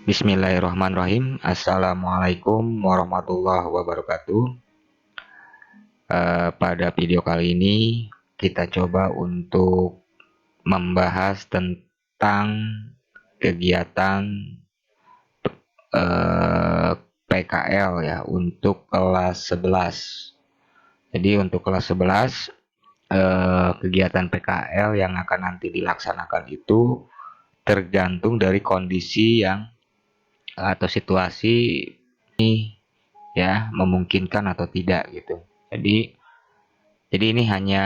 Bismillahirrahmanirrahim. Assalamualaikum warahmatullahi wabarakatuh. Pada video kali ini kita coba untuk membahas tentang kegiatan PKL ya untuk kelas 11. Jadi untuk kelas 11 kegiatan PKL yang akan nanti dilaksanakan itu tergantung dari kondisi yang atau situasi ini ya memungkinkan atau tidak gitu. Jadi ini hanya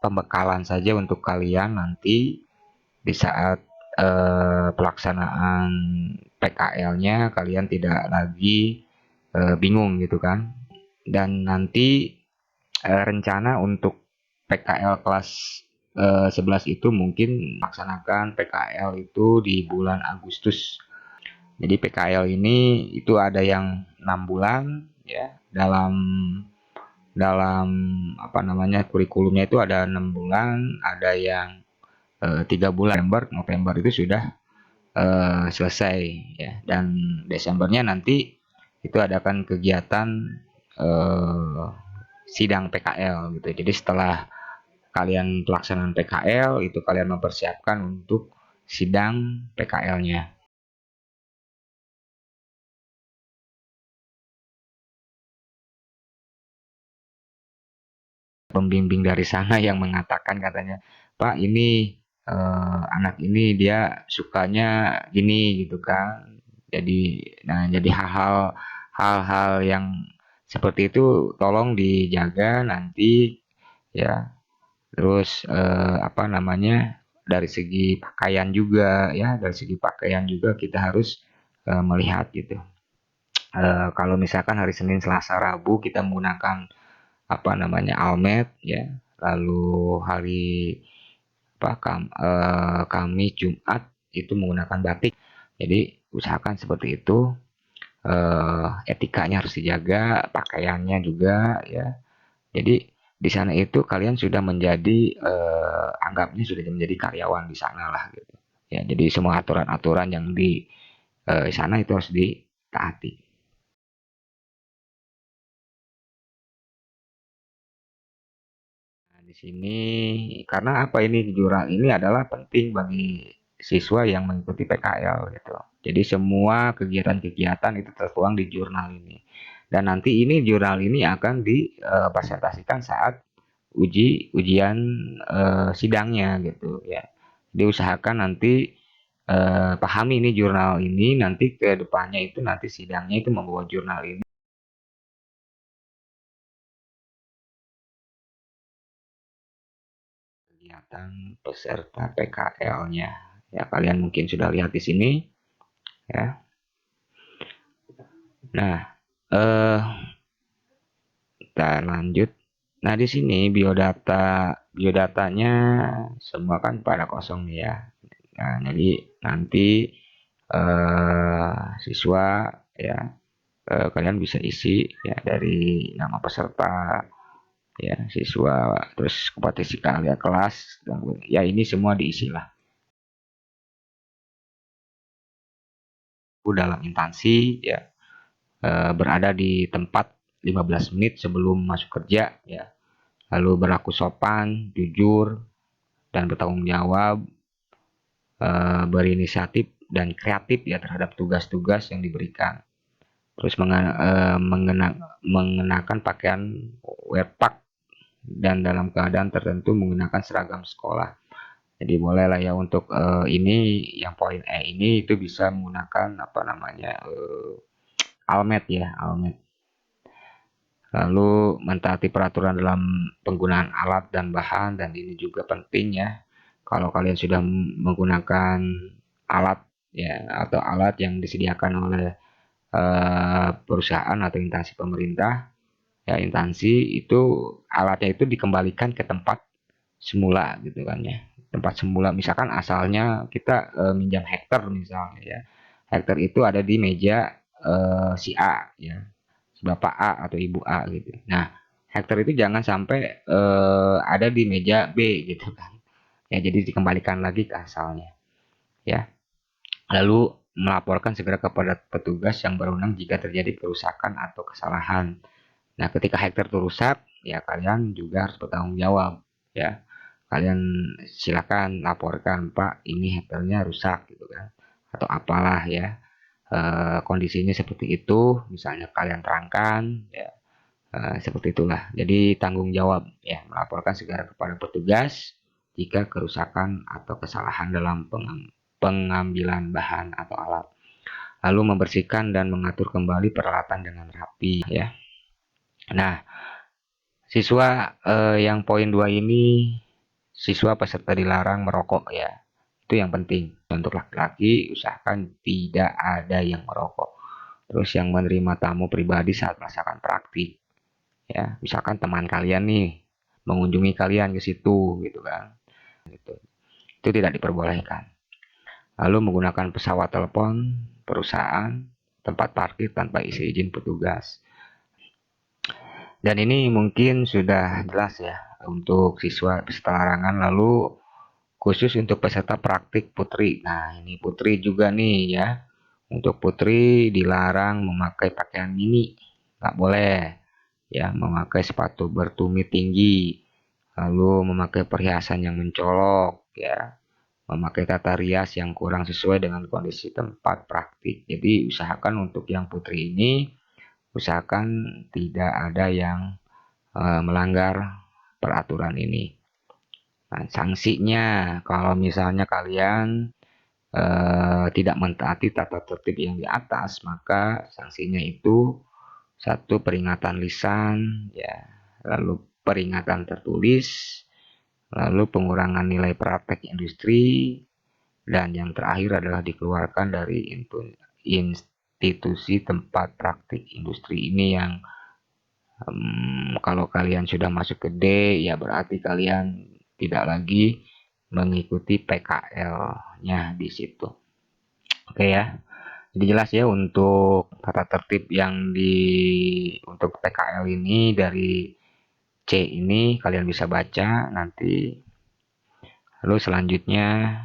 pembekalan saja untuk kalian nanti di saat pelaksanaan PKL-nya kalian tidak lagi bingung gitu kan. Dan nanti rencana untuk PKL kelas 11 itu mungkin melaksanakan PKL itu di bulan Agustus. Jadi PKL ini itu ada yang 6 bulan ya dalam dalam kurikulumnya itu ada 6 bulan, ada yang 3 bulan. November itu sudah selesai ya, dan Desembernya nanti itu adakan kegiatan eh, sidang PKL gitu. Jadi setelah kalian pelaksanaan PKL itu kalian mempersiapkan untuk sidang PKL-nya. Pembimbing dari sana yang mengatakan katanya, Pak ini anak ini dia sukanya gini gitu kan. Jadi hal-hal yang seperti itu tolong dijaga nanti ya. Terus dari segi pakaian juga ya, dari segi pakaian juga kita harus melihat gitu. Kalau misalkan hari Senin, Selasa, Rabu kita menggunakan almet ya, lalu hari Kamis, Jumat itu menggunakan batik. Jadi usahakan seperti itu. Etikanya harus dijaga, pakaiannya juga ya. Jadi di sana itu kalian sudah menjadi anggapnya sudah menjadi karyawan di sana lah gitu. Ya, jadi semua aturan-aturan yang di sana itu harus ditaati. Di sini karena apa, ini jurnal ini adalah penting bagi siswa yang mengikuti PKL gitu. Jadi semua kegiatan-kegiatan itu tertuang di jurnal ini. Dan nanti ini jurnal ini akan dipresentasikan saat ujian sidangnya gitu ya. Diusahakan nanti pahami ini jurnal ini, nanti ke depannya itu nanti sidangnya itu membawa jurnal ini. Kegiatan peserta PKL-nya. Ya, kalian mungkin sudah lihat di sini ya. Nah, eh kita lanjut. Nah, di sini biodatanya semua kan pada kosong nih ya. Nah, jadi nanti siswa ya, kalian bisa isi ya dari nama peserta ya, siswa, terus kompetisi kalian kelas, ya ini semua diisi lah. Dalam instansi ya, berada di tempat 15 menit sebelum masuk kerja ya, lalu berlaku sopan, jujur, dan bertanggung jawab, berinisiatif dan kreatif ya terhadap tugas-tugas yang diberikan. Terus mengenakan pakaian werpak dan dalam keadaan tertentu menggunakan seragam sekolah. Jadi boleh lah ya untuk ini yang poin E ini itu bisa menggunakan almet ya, almet. Lalu mentaati peraturan dalam penggunaan alat dan bahan, dan ini juga penting ya. Kalau kalian sudah menggunakan alat ya, atau alat yang disediakan oleh perusahaan atau instansi pemerintah ya, instansi itu alatnya itu dikembalikan ke tempat semula gitu kan ya. Tempat semula, misalkan asalnya kita minjam hektar misalnya ya. Hektar itu ada di meja si A ya, Bapak A atau Ibu A gitu. Nah, hektar itu jangan sampai ada di meja B gitu kan. Ya, jadi dikembalikan lagi ke asalnya. Ya. Lalu melaporkan segera kepada petugas yang berwenang jika terjadi kerusakan atau kesalahan. Nah, ketika hack rusak, ya kalian juga harus bertanggung jawab, ya. Kalian silakan laporkan, Pak, ini hackernya rusak gitu kan, atau apalah ya. Kondisinya seperti itu, misalnya kalian terangkan, ya, seperti itulah. Jadi tanggung jawab, ya, melaporkan segera kepada petugas jika kerusakan atau kesalahan dalam pengambilan bahan atau alat. Lalu membersihkan dan mengatur kembali peralatan dengan rapi, ya. Nah, siswa yang poin 2 ini, siswa peserta dilarang merokok, ya. Itu yang penting. Untuk laki-laki, usahakan tidak ada yang merokok. Terus yang menerima tamu pribadi saat melaksanakan praktik, ya. Misalkan teman kalian nih mengunjungi kalian ke situ gitu kan. Itu tidak diperbolehkan. Lalu menggunakan pesawat telepon perusahaan, tempat parkir tanpa isi izin petugas. Dan ini mungkin sudah jelas ya untuk siswa peserta larangan. Lalu khusus untuk peserta praktik putri. Nah, ini putri juga nih ya. Untuk putri dilarang memakai pakaian mini. Nggak boleh ya, memakai sepatu bertumit tinggi. Lalu memakai perhiasan yang mencolok ya. Memakai tata rias yang kurang sesuai dengan kondisi tempat praktik. Jadi usahakan untuk yang putri ini, usahakan tidak ada yang melanggar peraturan ini. Nah, sanksinya kalau misalnya kalian tidak mentaati tata tertib yang di atas, maka sanksinya itu satu peringatan lisan, ya, lalu peringatan tertulis, lalu pengurangan nilai praktek industri, dan yang terakhir adalah dikeluarkan dari institusi tempat praktik industri ini yang kalau kalian sudah masuk ke D, ya berarti kalian tidak lagi mengikuti PKL-nya di situ. Oke ya. Jadi jelas ya untuk tata tertib yang untuk PKL ini dari C ini kalian bisa baca nanti. Lalu selanjutnya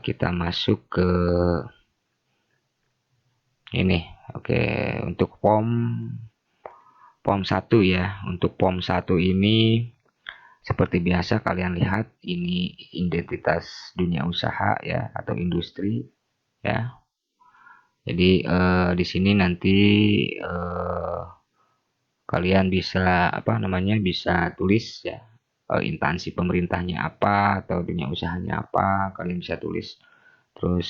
kita masuk ke ini. Oke, untuk POM 1 ya. Untuk POM 1 ini seperti biasa kalian lihat ini identitas dunia usaha ya atau industri ya. Jadi di sini nanti kalian bisa bisa tulis ya instansi pemerintahnya apa atau dunia usahanya apa, kalian bisa tulis. Terus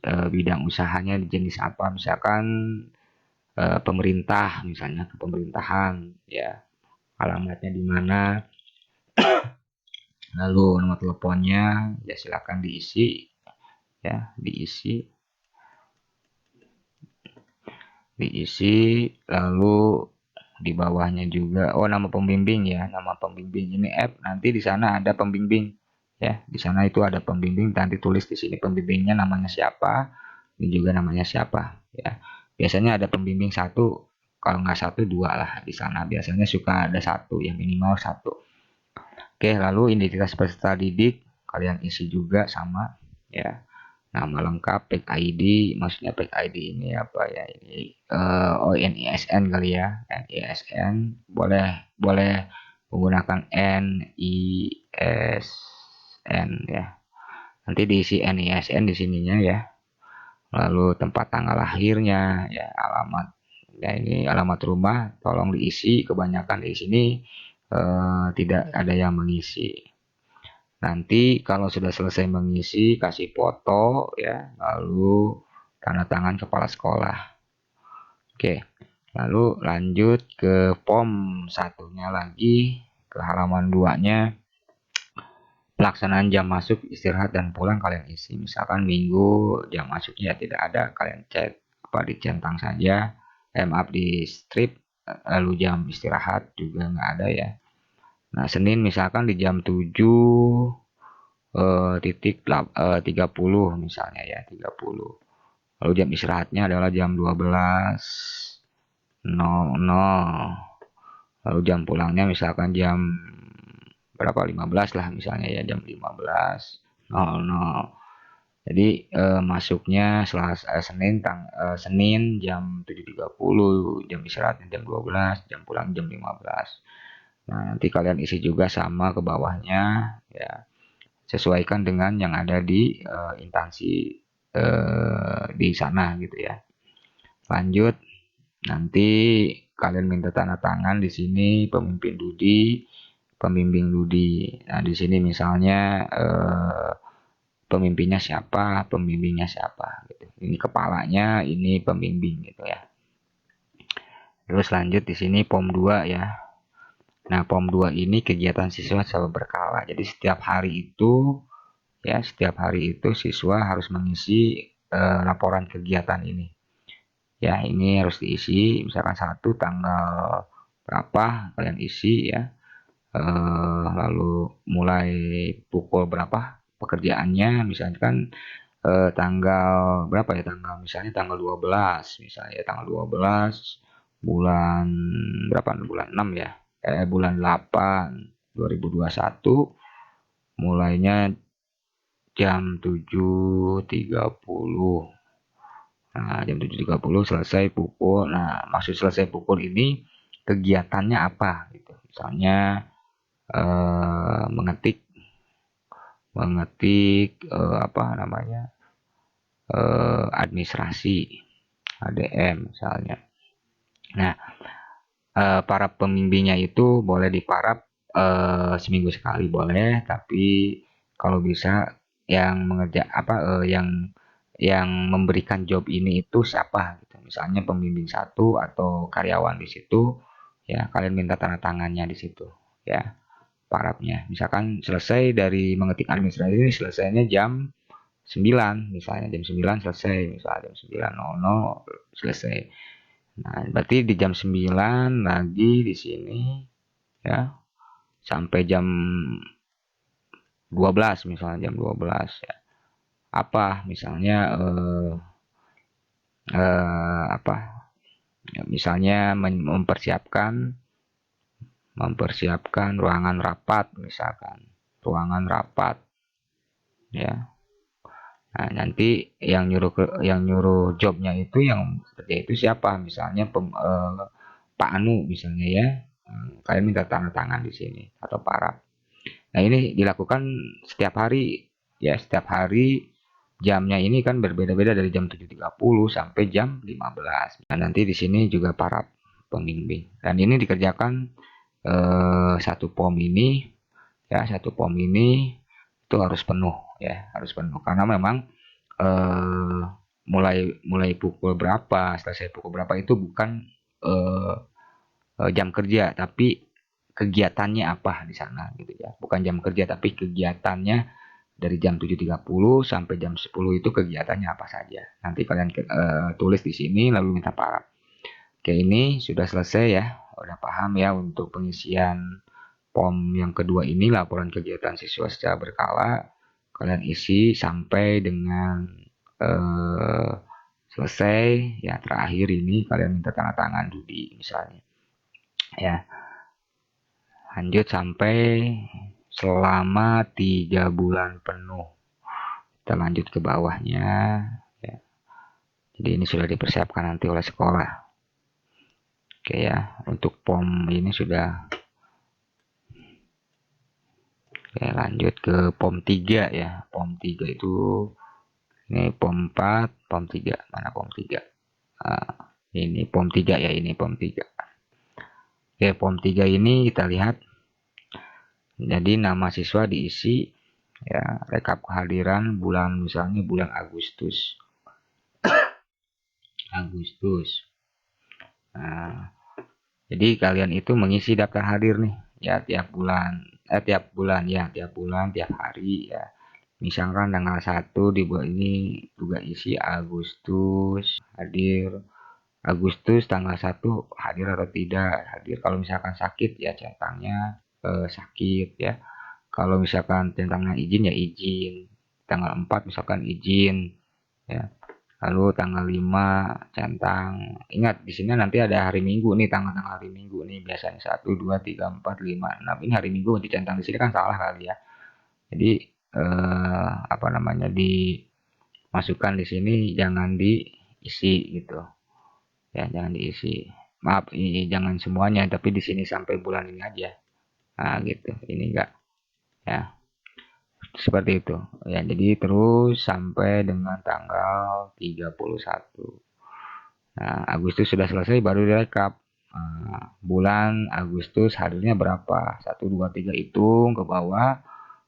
bidang usahanya jenis apa, misalkan pemerintah, misalnya ke pemerintahan ya, alamatnya di mana, lalu nomor teleponnya ya silakan diisi ya, diisi, lalu di bawahnya juga nama pembimbing ya, nama pembimbing ini app, nanti di sana ada pembimbing ya, di sana itu ada pembimbing, nanti tulis di sini pembimbingnya namanya siapa, ini juga namanya siapa ya. Biasanya ada pembimbing satu, kalau nggak satu dua lah di sana, biasanya suka ada satu ya, minimal satu. Oke, lalu identitas peserta didik kalian isi juga sama ya. Nama lengkap, PEC ID, maksudnya PEC ID ini apa ya, ini NISN kali ya, NISN, boleh menggunakan NISN ya. Nanti diisi NISN di sininya ya. Lalu tempat tanggal lahirnya ya, alamat. Ya ini alamat rumah, tolong diisi, kebanyakan di sini tidak ada yang mengisi. Nanti kalau sudah selesai mengisi, kasih foto ya, lalu tanda tangan kepala sekolah. Oke, lalu lanjut ke POM satunya lagi, ke halaman 2-nya. Pelaksanaan jam masuk, istirahat, dan pulang kalian isi. Misalkan minggu jam masuknya tidak ada, kalian cek dicentang saja. Maaf, di strip, lalu jam istirahat juga nggak ada ya. Nah, Senin misalkan di jam 7 titik 30 misalnya ya, 30. Lalu jam istirahatnya adalah jam 12.00. Lalu jam pulangnya misalkan jam berapa, 15 lah misalnya ya, jam 15.00. Jadi masuknya Senin jam 7.30, jam istirahatnya jam 12, jam pulang jam 15. Nah, nanti kalian isi juga sama ke bawahnya ya. Sesuaikan dengan yang ada di instansi di sana gitu ya. Lanjut, nanti kalian minta tanda tangan di sini pembimbing Dudi. Nah, di sini misalnya pemimpinnya siapa, pembimbingnya siapa gitu. Ini kepalanya, ini pembimbing gitu ya. Terus lanjut di sini POM 2 ya. Nah, POM 2 ini kegiatan siswa secara berkala. Jadi setiap hari itu siswa harus mengisi laporan kegiatan ini. Ya, ini harus diisi misalkan satu tanggal berapa kalian isi ya. Lalu mulai pukul berapa pekerjaannya, misalkan tanggal berapa ya, misalnya tanggal 12, misalnya tanggal 12 bulan berapa, bulan 6 ya, bulan 8 2021, mulainya jam 7.30. Nah, jam 7.30 selesai pukul. Nah, maksud selesai pukul ini kegiatannya apa gitu. Misalnya mengetik apa namanya, administrasi ADM misalnya. Nah, para pembimbingnya itu boleh diparap seminggu sekali boleh, tapi kalau bisa yang yang memberikan job ini itu siapa gitu. Misalnya pembimbing satu atau karyawan di situ, ya kalian minta tanda tangannya di situ ya, parapnya. Misalkan selesai dari mengetik administrasi ini selesainya jam 9, misalnya jam 9 selesai, misalnya jam 9.00 selesai. Nah, berarti di jam 9 lagi di sini ya sampai jam 12, misalnya jam 12 ya. Apa misalnya apa? Ya, misalnya mempersiapkan ruangan rapat misalkan. Ruangan rapat ya. Nah, nanti yang nyuruh jobnya itu yang kerja itu siapa? Misalnya Pak Anu misalnya ya. Kalian minta tanda tangan di sini atau para. Nah, ini dilakukan setiap hari ya, setiap hari jamnya ini kan berbeda-beda dari jam 7.30 sampai jam 15. Nah, nanti di sini juga para pembimbing. Dan ini dikerjakan satu POM ini ya, satu POM ini itu harus penuh ya, harus penuh karena memang eh, mulai pukul berapa, selesai pukul berapa itu bukan eh, jam kerja, tapi kegiatannya apa di sana gitu ya. Bukan jam kerja tapi kegiatannya dari jam 7.30 sampai jam 10 itu kegiatannya apa saja. Nanti kalian tulis di sini lalu minta para. Oke, ini sudah selesai ya. Udah paham ya untuk pengisian POM yang kedua ini, laporan kegiatan siswa secara berkala. Kalian isi sampai dengan eh, selesai ya, terakhir ini kalian minta tanda tangan Dudi misalnya ya. Lanjut sampai selama 3 bulan penuh. Kita lanjut ke bawahnya ya. Jadi ini sudah dipersiapkan nanti oleh sekolah. Oke ya, untuk POM ini sudah. Oke, lanjut ke POM 3 ya. POM 3 itu ini POM 4, POM 3. Mana POM 3? Nah, ini POM 3 ya, ini POM 3. Oke, POM 3 ini kita lihat. Jadi nama siswa diisi ya, rekap kehadiran bulan, misalnya bulan Agustus. Agustus. Nah, jadi kalian itu mengisi daftar hadir nih ya, tiap bulan, tiap hari ya. Misalkan tanggal 1 di bulan ini juga isi Agustus hadir. Agustus tanggal 1 hadir atau tidak hadir. Kalau misalkan sakit ya centangnya sakit ya. Kalau misalkan centangnya izin ya izin. Tanggal 4 misalkan izin ya. Lalu tanggal 5 centang. Ingat di sini nanti ada hari Minggu nih, tanggal-tanggal hari Minggu nih biasanya 1, 2, 3, 4, 5, 6. Ini hari Minggu dicentang di sini kan salah kali ya. Jadi apa namanya, masukan di sini jangan diisi gitu. Ya, jangan diisi. Maaf, ini jangan semuanya, tapi di sini sampai bulan ini aja. Nah, gitu. Ini enggak ya. Seperti itu. Ya, jadi terus sampai dengan tanggal 31. Nah, Agustus sudah selesai baru direkap. Bulan Agustus hadirnya berapa? 1, 2, 3 hitung ke bawah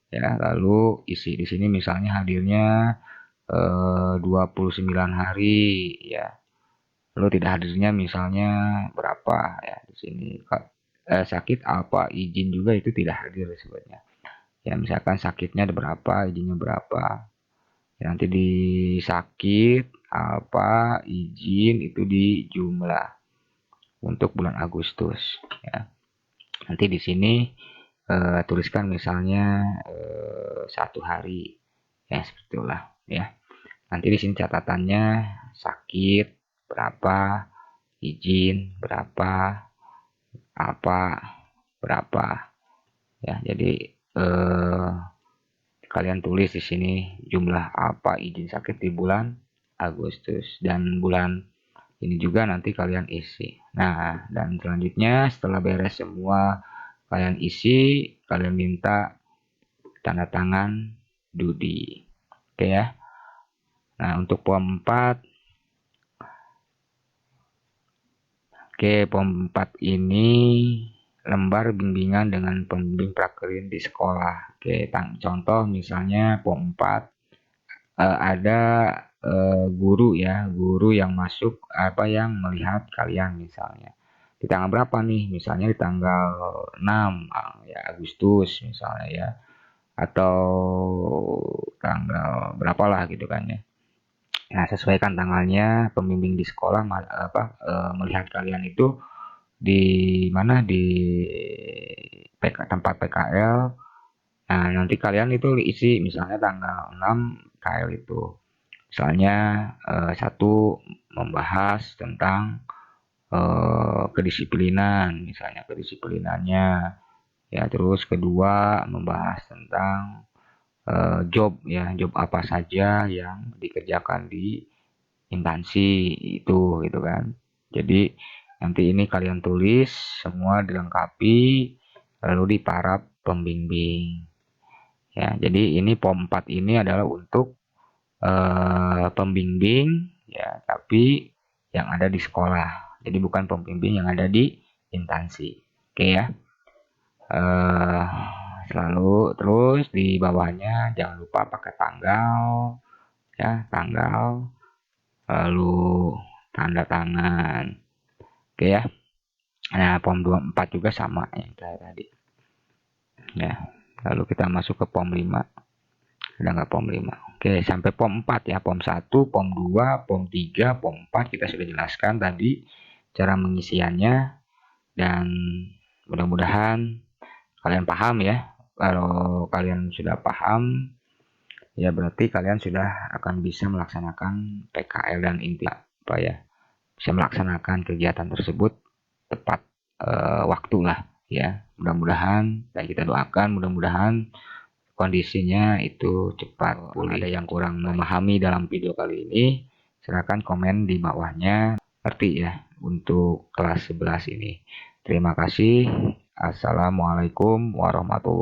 ya, lalu isi di sini misalnya hadirnya 29 hari ya. Lalu tidak hadirnya misalnya berapa ya di sini sakit apa izin juga itu tidak hadir sebetulnya. Ya misalkan sakitnya ada berapa, izinnya berapa. Ya, nanti di sakit apa izin itu di jumlah untuk bulan Agustus ya. Nanti di sini tuliskan misalnya 1 hari ya seperti itulah ya. Nanti di sini catatannya sakit berapa, izin berapa, apa berapa ya. Jadi kalian tulis di sini jumlah apa izin sakit di bulan Agustus dan bulan ini juga nanti kalian isi. Nah, dan selanjutnya setelah beres semua kalian isi, kalian minta tanda tangan Dudi. Oke ya. Nah, untuk POM 4, oke, POM 4 ini lembar bimbingan dengan pembimbing prakerin di sekolah. Oke, contoh misalnya POM 4 ada guru ya, guru yang masuk apa yang melihat kalian misalnya. Di tanggal berapa nih? Misalnya di tanggal 6 ya Agustus misalnya ya. Atau tanggal berapa lah gitu kan ya. Nah, sesuaikan tanggalnya pembimbing di sekolah melihat kalian itu di mana di tempat PKL. Nah, nanti kalian itu isi misalnya tanggal 6 KL itu. Misalnya 1 membahas tentang kedisiplinan, misalnya kedisiplinannya. Ya, terus kedua membahas tentang job ya, job apa saja yang dikerjakan di instansi itu gitu kan. Jadi nanti ini kalian tulis semua dilengkapi lalu di para pembimbing. Ya, jadi ini POM 4 ini adalah untuk pembimbing ya, tapi yang ada di sekolah. Jadi bukan pembimbing yang ada di instansi. Oke ya. Eh Selalu terus di bawahnya jangan lupa pakai tanggal ya, tanggal lalu tanda tangan. Oke ya. Nah, POM 24 juga sama yang tadi. Ya. Lalu kita masuk ke POM 5. Sudah nggak POM 5. Oke, sampai POM 4 ya. POM 1, POM 2, POM 3, POM 4 kita sudah jelaskan tadi cara mengisiannya dan mudah-mudahan kalian paham ya. Kalau kalian sudah paham, ya berarti kalian sudah akan bisa melaksanakan PKL dan inti apa ya. Bisa melaksanakan kegiatan tersebut tepat waktu lah ya. Mudah-mudahan dan kita doakan mudah-mudahan kondisinya itu cepat pulih. Ada yang kurang memahami dalam video kali ini, silakan komen di bawahnya. Ngerti ya untuk kelas 11 ini. Terima kasih. Assalamualaikum warahmatullahi wabarakatuh.